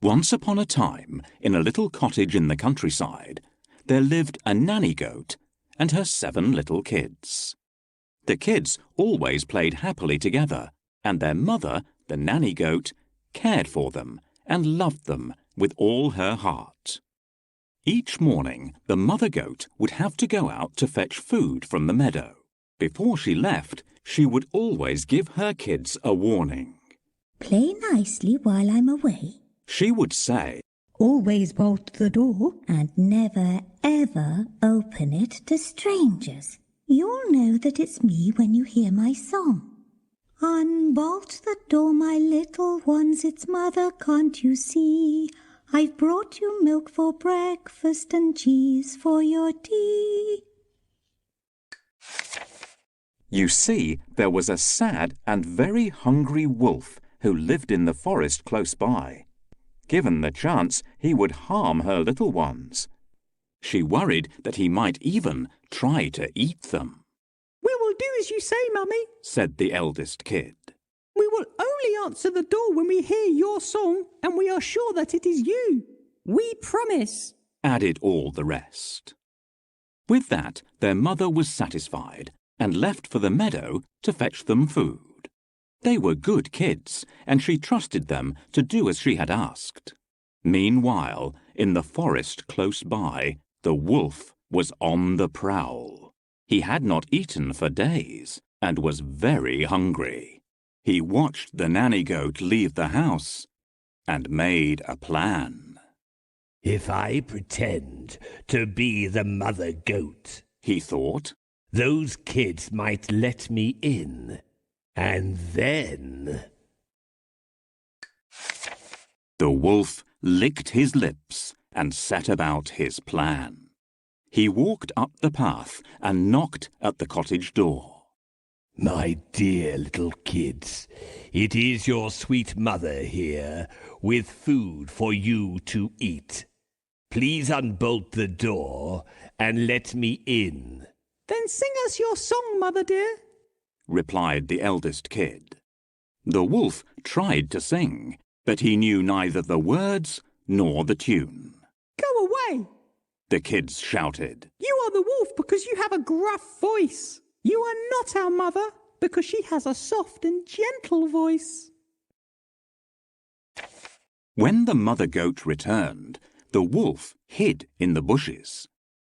Once upon a time, in a little cottage in the countryside, there lived a nanny goat and her 7 little kids. The kids always played happily together, and their mother, the nanny goat, cared for them and loved them with all her heart. Each morning, the mother goat would have to go out to fetch food from the meadow. Before she left, she would always give her kids a warning. "Play nicely while I'm away," She would say, "always bolt the door, and never ever open it to strangers. You'll know that it's me when you hear my song. Unbolt the door, my little ones, it's mother, can't you see? I've brought you milk for breakfast and cheese for your tea." You see, there was a sad and very hungry wolf who lived in the forest close by. Given the chance, he would harm her little ones. She worried that he might even try to eat them. "We will do as you say, Mummy," said the eldest kid. "We will only answer the door when we hear your song and we are sure that it is you. We promise," added all the rest. With that, their mother was satisfied and left for the meadow to fetch them food. They were good kids, and she trusted them to do as she had asked. Meanwhile, in the forest close by, the wolf was on the prowl. He had not eaten for days and was very hungry. He watched the nanny goat leave the house and made a plan. "If I pretend to be the mother goat," he thought, "those kids might let me in. And then—" The wolf licked his lips and set about his plan. He walked up the path and knocked at the cottage door. "My dear little kids, it is your sweet mother here, with food for you to eat. Please unbolt the door and let me in." "Then sing us your song, Mother dear," replied the eldest kid. The wolf tried to sing, but he knew neither the words nor the tune. "Go away," the kids shouted. "You are the wolf because you have a gruff voice. You are not our mother because she has a soft and gentle voice." When the mother goat returned, the wolf hid in the bushes.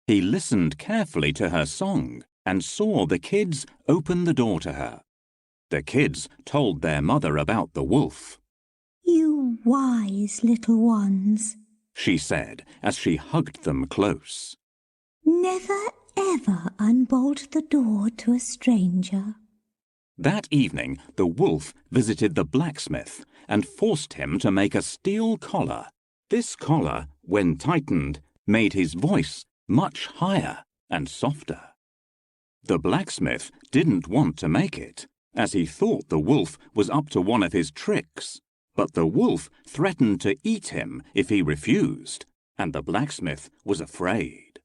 He listened carefully to her song and saw the kids open the door to her. The kids told their mother about the wolf. "You wise little ones," she said as she hugged them close. "never ever unbolt the door to a stranger." That evening, the wolf visited the blacksmith and forced him to make a steel collar. This collar, when tightened, made his voice much higher and softer. The blacksmith didn't want to make it, as he thought the wolf was up to one of his tricks. But the wolf threatened to eat him if he refused, and the blacksmith was afraid.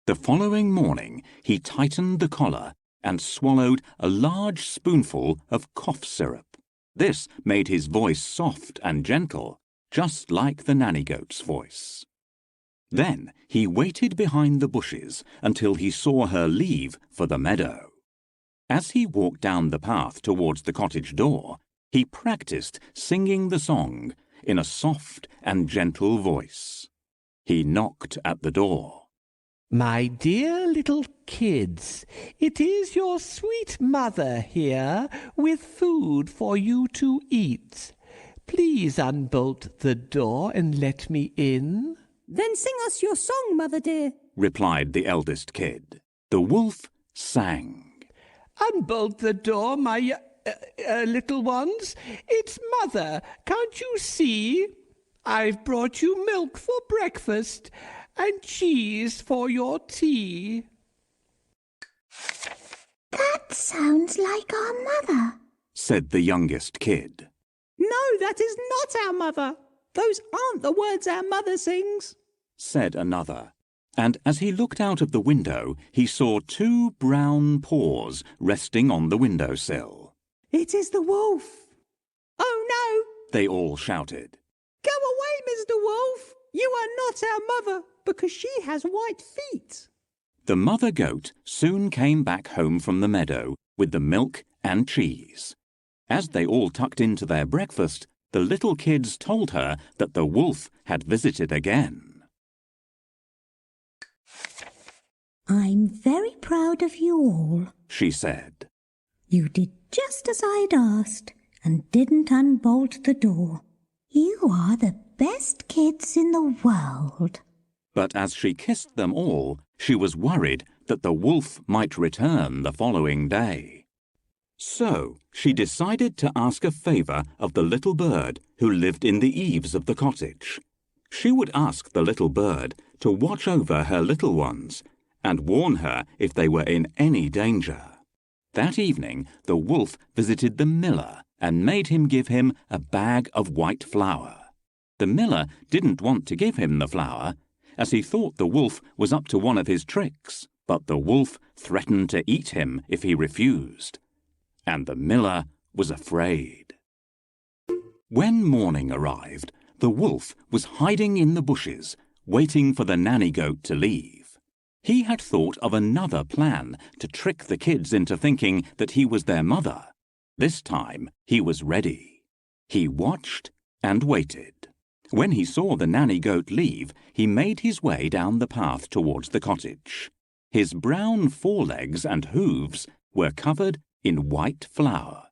The following morning, he tightened the collar and swallowed a large spoonful of cough syrup. This made his voice soft and gentle, just like the nanny goat's voice. Then he waited behind the bushes until he saw her leave for the meadow. As he walked down the path towards the cottage door, he practiced singing the song in a soft and gentle voice. He knocked at the door. "My dear little kids, it is your sweet mother here, with food for you to eat. Please unbolt the door and let me in." "Then sing us your song, Mother dear," replied the eldest kid. The wolf sang. "Unbolt the door, my little ones. It's mother, can't you see? I've brought you milk for breakfast and cheese for your tea." "That sounds like our mother," said the youngest kid. "No, that is not our mother. Those aren't the words our mother sings," said another. And as he looked out of the window, he saw 2 brown paws resting on the windowsill. It is the wolf. Oh no! they all shouted. Go away, Mr. Wolf. You are not our mother because she has white feet. The mother goat soon came back home from the meadow with the milk and cheese. As they all tucked into their breakfast, the little kids told her that the wolf had visited again. I'm very proud of you all, She said. You did just as I'd asked and didn't unbolt the door. You are the best kids in the world. But as she kissed them all, she was worried that the wolf might return the following day. So she decided to ask a favour of the little bird who lived in the eaves of the cottage. She would ask the little bird to watch over her little ones and warn her if they were in any danger. That evening the wolf visited the miller and made him give him a bag of white flour. The miller didn't want to give him the flour, as he thought the wolf was up to one of his tricks, but the wolf threatened to eat him if he refused. And the miller was afraid. When morning arrived, the wolf was hiding in the bushes, waiting for the nanny goat to leave. He had thought of another plan to trick the kids into thinking that he was their mother. This time he was ready. He watched and waited. When he saw the nanny goat leave, he made his way down the path towards the cottage. His brown forelegs and hooves were covered in white flour.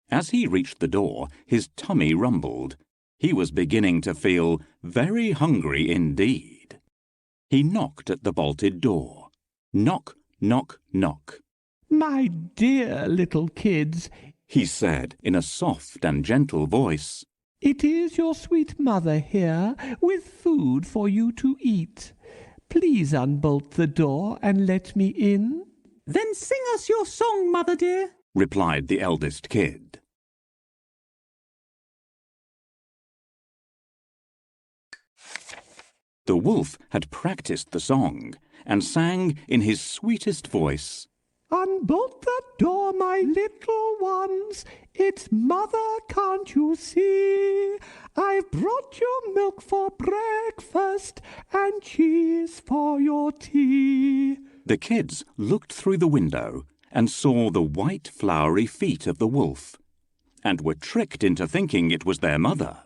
As he reached the door, his tummy rumbled. He was beginning to feel very hungry indeed. He knocked at the bolted door. Knock, knock, knock. My dear little kids, He said in a soft and gentle voice. It is your sweet mother here, with food for you to eat. Please unbolt the door and let me in. Then sing us your song, mother dear, Replied the eldest kid. The wolf had practiced the song and sang in his sweetest voice. Unbolt the door, my little ones. It's mother, can't you see? I've brought you milk for breakfast and cheese for your tea. The kids looked through the window and saw the white floury feet of the wolf and were tricked into thinking it was their mother.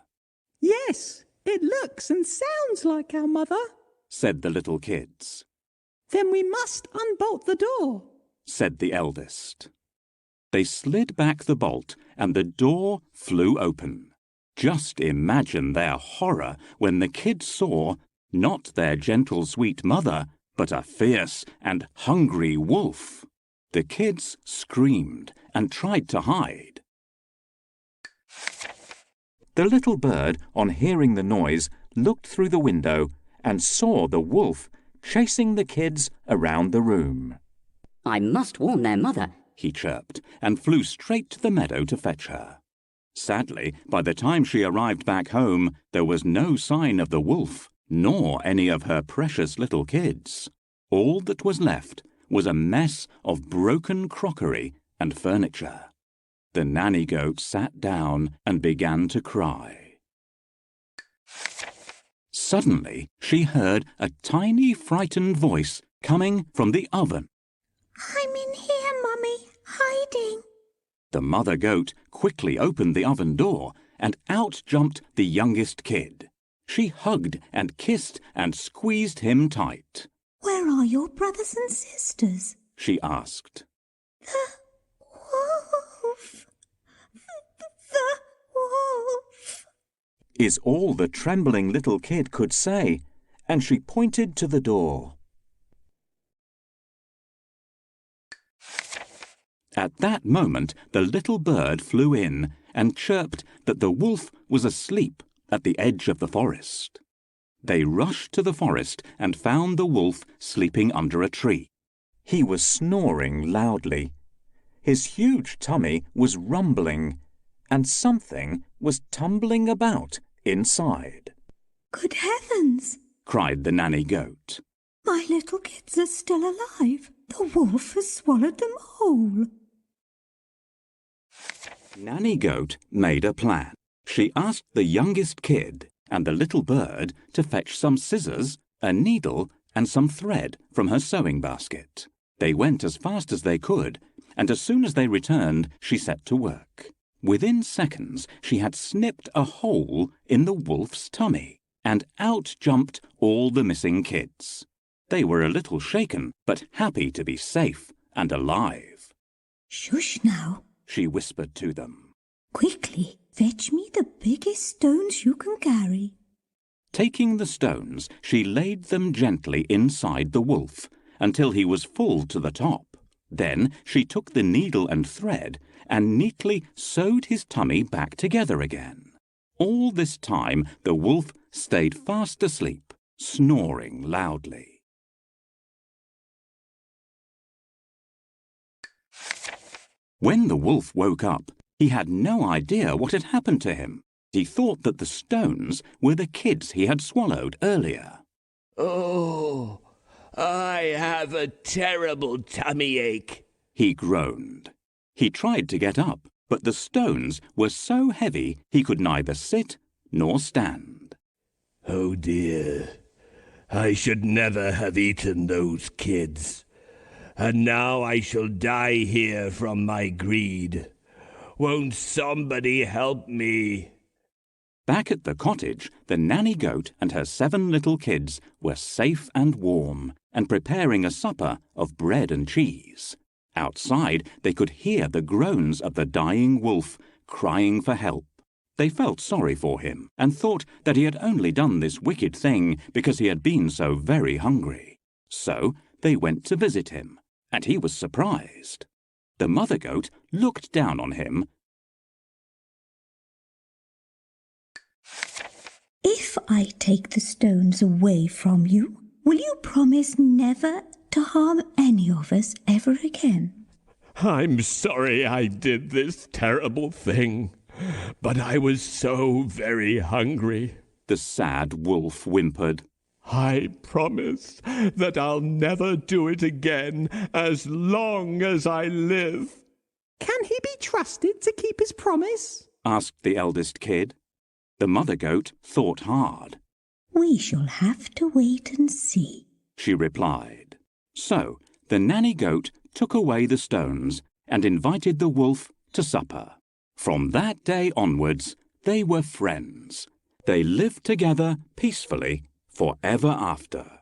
Yes, it looks and sounds like our mother. Said the little kids. Then we must unbolt the door, Said the eldest. They slid back the bolt and the door flew open. Just imagine their horror when the kids saw not their gentle sweet mother, but a fierce and hungry wolf. The kids screamed and tried to hide. The little bird, on hearing the noise, looked through the window and saw the wolf chasing the kids around the room. I must warn their mother. He chirped, and flew straight to the meadow to fetch her. Sadly, by the time she arrived back home, there was no sign of the wolf, nor any of her precious little kids. All that was left was a mess of broken crockery and furniture. The nanny goat sat down and began to cry. Suddenly, she heard a tiny, frightened voice coming from the oven. I'm in here, Mummy, hiding. The mother goat quickly opened the oven door, and out jumped the youngest kid. She hugged and kissed and squeezed him tight. Where are your brothers and sisters? She asked. The wolf. The wolf. Is all the trembling little kid could say, and she pointed to the door. At that moment, the little bird flew in and chirped that the wolf was asleep at the edge of the forest. They rushed to the forest and found the wolf sleeping under a tree. He was snoring loudly. His huge tummy was rumbling, and something was tumbling about inside. Good heavens! Cried the nanny goat. My little kids are still alive. The wolf has swallowed them whole. Nanny Goat made a plan. She asked the youngest kid and the little bird to fetch some scissors, a needle, and some thread from her sewing basket. They went as fast as they could, and as soon as they returned, she set to work. Within seconds, she had snipped a hole in the wolf's tummy, and out jumped all the missing kids. They were a little shaken, but happy to be safe and alive. Shush now. She whispered to them. Quickly, fetch me the biggest stones you can carry. Taking the stones, she laid them gently inside the wolf until he was full to the top. Then she took the needle and thread and neatly sewed his tummy back together again. All this time the wolf stayed fast asleep, snoring loudly. When the wolf woke up, he had no idea what had happened to him. He thought that the stones were the kids he had swallowed earlier. Oh, I have a terrible tummy ache, He groaned. He tried to get up, but the stones were so heavy he could neither sit nor stand. Oh dear, I should never have eaten those kids. And now I shall die here from my greed. Won't somebody help me? Back at the cottage, the nanny goat and her 7 little kids were safe and warm and preparing a supper of bread and cheese. Outside, they could hear the groans of the dying wolf crying for help. They felt sorry for him and thought that he had only done this wicked thing because he had been so very hungry. So they went to visit him, and he was surprised. The mother goat looked down on him. If I take the stones away from you, will you promise never to harm any of us ever again? I'm sorry I did this terrible thing, but I was so very hungry. The sad wolf whimpered. I promise that I'll never do it again as long as I live. Can he be trusted to keep his promise? Asked the eldest kid. The mother goat thought hard. We shall have to wait and see, She replied. So the nanny goat took away the stones and invited the wolf to supper. From that day onwards, they were friends. They lived together peacefully forever after.